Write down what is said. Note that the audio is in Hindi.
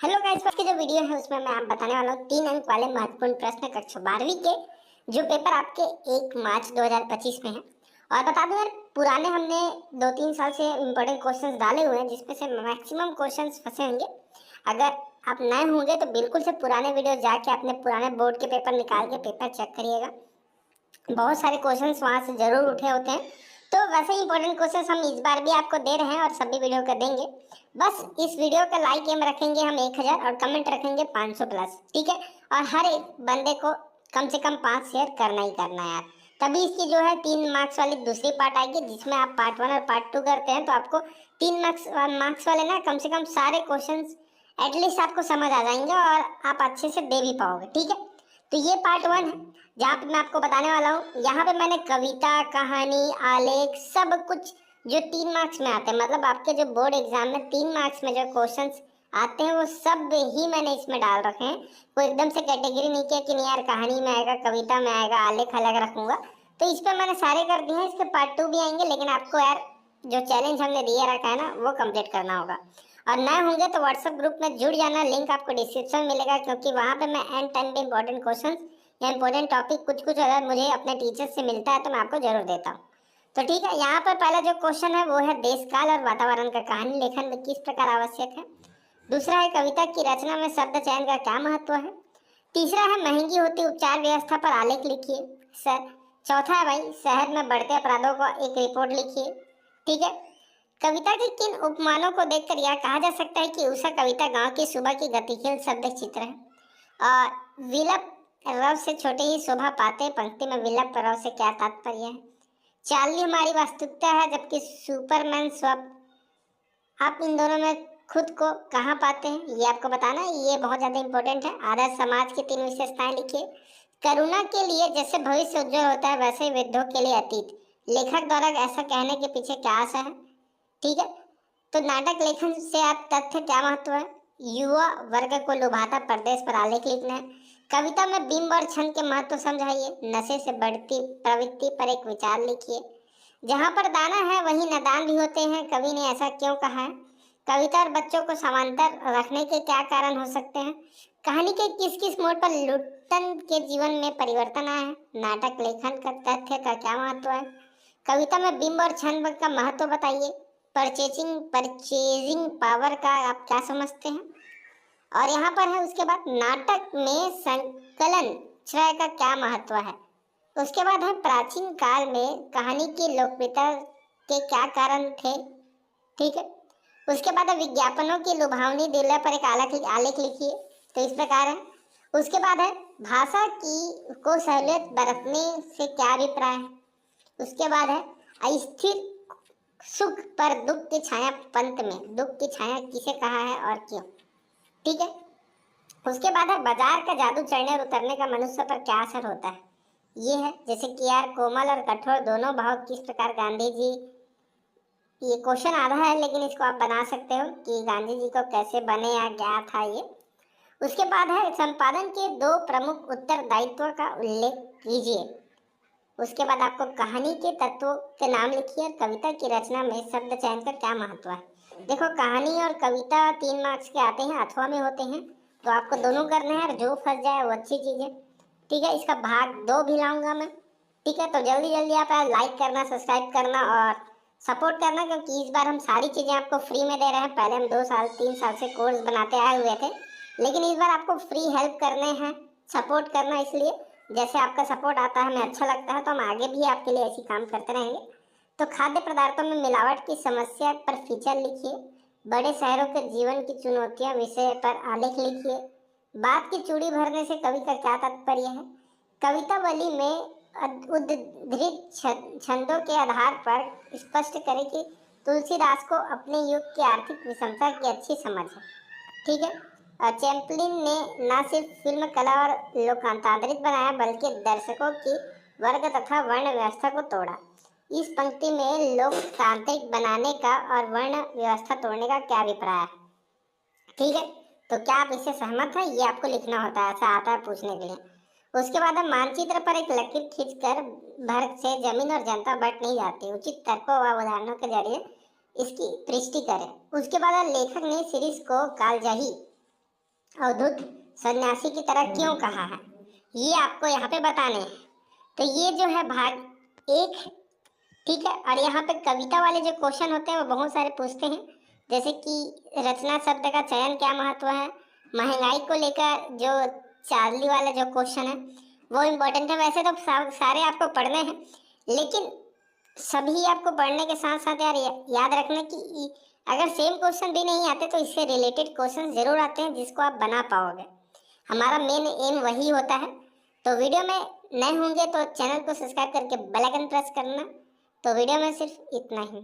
हेलो गाइस, आज की जो वीडियो है उसमें मैं आप बताने वाला हूँ 3 अंक वाले महत्वपूर्ण प्रश्न कक्षा 12वीं के जो पेपर आपके 1 मार्च 2025 में है। और बता दूं यार, पुराने हमने 2-3 साल से इम्पोर्टेंट क्वेश्चंस डाले हुए हैं जिसमें से मैक्सिमम क्वेश्चंस फंसे होंगे। अगर आप नए होंगे तो बिल्कुल से पुराने वीडियो जाके अपने पुराने बोर्ड के पेपर निकाल के पेपर चेक करिएगा। बहुत सारे क्वेश्चंस वहाँ से जरूर उठे होते हैं। तो वैसे ही इंपॉर्टेंट क्वेश्चंस हम इस बार भी आपको दे रहे हैं और सभी वीडियो का देंगे। बस इस वीडियो का लाइक एम रखेंगे हम 1000 और कमेंट रखेंगे 500 प्लस, ठीक है। और हर एक बंदे को कम से कम 5 शेयर करना ही करना है यार। तभी इसकी जो है 3 मार्क्स वाली दूसरी पार्ट आएगी जिसमें आप पार्ट 1 और पार्ट 2 करते हैं तो आपको 3 मार्क्स वाले ना कम से कम सारे क्वेश्चन एटलीस्ट आपको समझ आ जाएंगे और आप अच्छे से दे भी पाओगे, ठीक है। तो ये पार्ट 1 है जहाँ पे मैं आपको बताने वाला हूँ। यहाँ पे मैंने कविता, कहानी, आलेख सब कुछ जो 3 मार्क्स में आते हैं, मतलब आपके जो बोर्ड एग्जाम में 3 मार्क्स में जो क्वेश्चंस आते हैं वो सब ही मैंने इसमें डाल रखे हैं। कोई एकदम से कैटेगरी नहीं किया कि नहीं यार कहानी में आएगा, कविता में आएगा, आलेख अलग रखूंगा। तो इस पर मैंने सारे कर दिए हैं। इसके पार्ट 2 भी आएंगे, लेकिन आपको यार जो चैलेंज हमने दिया रखा है ना वो कंप्लीट करना होगा। और नए होंगे तो व्हाट्सएप ग्रुप में जुड़ जाना, लिंक आपको डिस्क्रिप्शन में मिलेगा, क्योंकि वहाँ पे मैं एंड टाइम पे इंपॉर्टेंट क्वेश्चन या इंपॉर्टेंट टॉपिक कुछ अगर मुझे अपने टीचर से मिलता है तो मैं आपको जरूर देता हूँ। तो ठीक है, यहाँ पर पहला जो क्वेश्चन है वो है देश काल और वातावरण का कहानी लेखन में किस प्रकार आवश्यक है। दूसरा है कविता की रचना में शब्द चयन का क्या महत्व है। तीसरा है महंगी होती उपचार व्यवस्था पर आलेख लिखिए सर। चौथा है भाई शहर में बढ़ते अपराधों का एक रिपोर्ट लिखिए, ठीक है। कविता के किन उपमानों को देखकर यह कहा जा सकता है कि उषा कविता गांव की सुबह की गतिशील शब्द चित्र है। और विलप रव से छोटे ही शोभा पाते पंक्ति में विलप रव से क्या तात्पर्य है। चार्ली हमारी वास्तविकता है जबकि सुपरमैन स्वप्न। आप इन दोनों में खुद को कहाँ पाते हैं ये आपको बताना है, ये बहुत ज्यादा इंपॉर्टेंट है। आदर्श समाज की 3 विशेषताएं लिखिए। करुणा के लिए जैसे भविष्य उज्जवल होता है वैसे ही वृद्धों के लिए अतीत। लेखक द्वारा ऐसा कहने के पीछे क्या आशा है, ठीक है। तो नाटक लेखन से आप तथ्य क्या महत्व है। युवा वर्ग को लुभाता प्रदेश पर आलेख लिखना है। कविता में बिंब और छंद के महत्व समझाइए। नशे से बढ़ती प्रवृत्ति पर एक विचार लिखिए। जहाँ पर दाना है वहीं नादान भी होते हैं, कवि ने ऐसा क्यों कहा है। कविता और बच्चों को समांतर रखने के क्या कारण हो सकते हैं। कहानी के किस किस मोड़ पर लुट्टन के जीवन में परिवर्तन आया है। नाटक लेखन का तथ्य का क्या महत्व है। कविता में बिंब और छंद का महत्व बताइए। परचेजिंग पावर का आप क्या समझते हैं। और यहाँ पर है उसके बाद नाटक में संकलन श्रेय का क्या महत्व है। उसके बाद है प्राचीन काल में कहानी की लोकप्रियता के क्या कारण थे, ठीक है। उसके बाद है विज्ञापनों की लुभावनी दिला पर एक आलेख लिखिए। तो इस प्रकार है। उसके बाद है भाषा की को सहूलियत बरतने से क्या अभिप्राय है। उसके बाद है अस्थिर सुख पर दुख की छाया पंत में दुख की छाया किसे कहा है और क्यों, ठीक है। उसके बाद है बाजार का जादू चढ़ने और उतरने का मनुष्य पर क्या असर होता है। ये है जैसे कि यार कोमल और कठोर दोनों भाव किस प्रकार गांधी जी, ये क्वेश्चन आधा है लेकिन इसको आप बना सकते हो कि गांधी जी को कैसे बने या क्या था ये। उसके बाद है संपादन के 2 प्रमुख उत्तरदायित्व का उल्लेख कीजिए। उसके बाद आपको कहानी के तत्वों के नाम लिखिए और कविता की रचना में शब्द चयन का क्या महत्व है। देखो कहानी और कविता 3 मार्क्स के आते हैं, अथवा में होते हैं, तो आपको दोनों करने हैं और जो फंस जाए वो अच्छी चीज़ है, ठीक है। इसका भाग 2 भी लाऊंगा मैं, ठीक है। तो जल्दी जल्दी आप लाइक करना, सब्सक्राइब करना और सपोर्ट करना, क्योंकि इस बार हम सारी चीज़ें आपको फ्री में दे रहे हैं। पहले हम 2 साल 3 साल से कोर्स बनाते आए हुए थे, लेकिन इस बार आपको फ्री हेल्प करने हैं, सपोर्ट करना। इसलिए जैसे आपका सपोर्ट आता है हमें अच्छा लगता है, तो हम आगे भी आपके लिए ऐसी काम करते रहेंगे। तो खाद्य पदार्थों में मिलावट की समस्या पर फीचर लिखिए। बड़े शहरों के जीवन की चुनौतियां विषय पर आलेख लिखिए। बात की चूड़ी भरने से कवि का क्या तात्पर्य है। कवितावली में उद्धृत छंदों के आधार पर स्पष्ट करें कि तुलसीदास को अपने युग की आर्थिक विषमता की अच्छी समझ है, ठीक है। चैपलिन ने न सिर्फ फिल्म कला और लोकांतरित बनाया बल्कि दर्शकों की वर्ग तथा वर्ण व्यवस्था को तोड़ा। इस पंक्ति में लोकतांत्रिक बनाने का और वर्ण व्यवस्था तोड़ने का क्या अभिप्राय है, ठीक है। तो क्या आप इससे सहमत हैं, ये आपको लिखना होता है, ऐसा आता है पूछने के लिए। उसके बाद हम मानचित्र पर एक लकीर खींचकर भर से जमीन और जनता बट नहीं जाती, उचित तर्कों व उदाहरणों के जरिए इसकी पुष्टि करें। उसके बाद लेखक ने सीरीज को कालजयी अवधूत सन्यासी की तरह क्यों कहा है, ये आपको यहाँ पे बताने हैं। तो ये जो है भाग एक, ठीक है। और यहाँ पे कविता वाले जो क्वेश्चन होते हैं वो बहुत सारे पूछते हैं, जैसे कि रचना शब्द का चयन क्या महत्व है, महंगाई को लेकर जो चार्ली वाला जो क्वेश्चन है वो इम्पोर्टेंट है। वैसे तो सारे आपको पढ़ने हैं, लेकिन सभी आपको पढ़ने के साथ साथ यार याद रखना कि अगर सेम क्वेश्चन भी नहीं आते तो इससे रिलेटेड क्वेश्चन जरूर आते हैं जिसको आप बना पाओगे। हमारा मेन एम वही होता है। तो वीडियो में नए होंगे तो चैनल को सब्सक्राइब करके बेल आइकन प्रेस करना। तो वीडियो में सिर्फ इतना ही।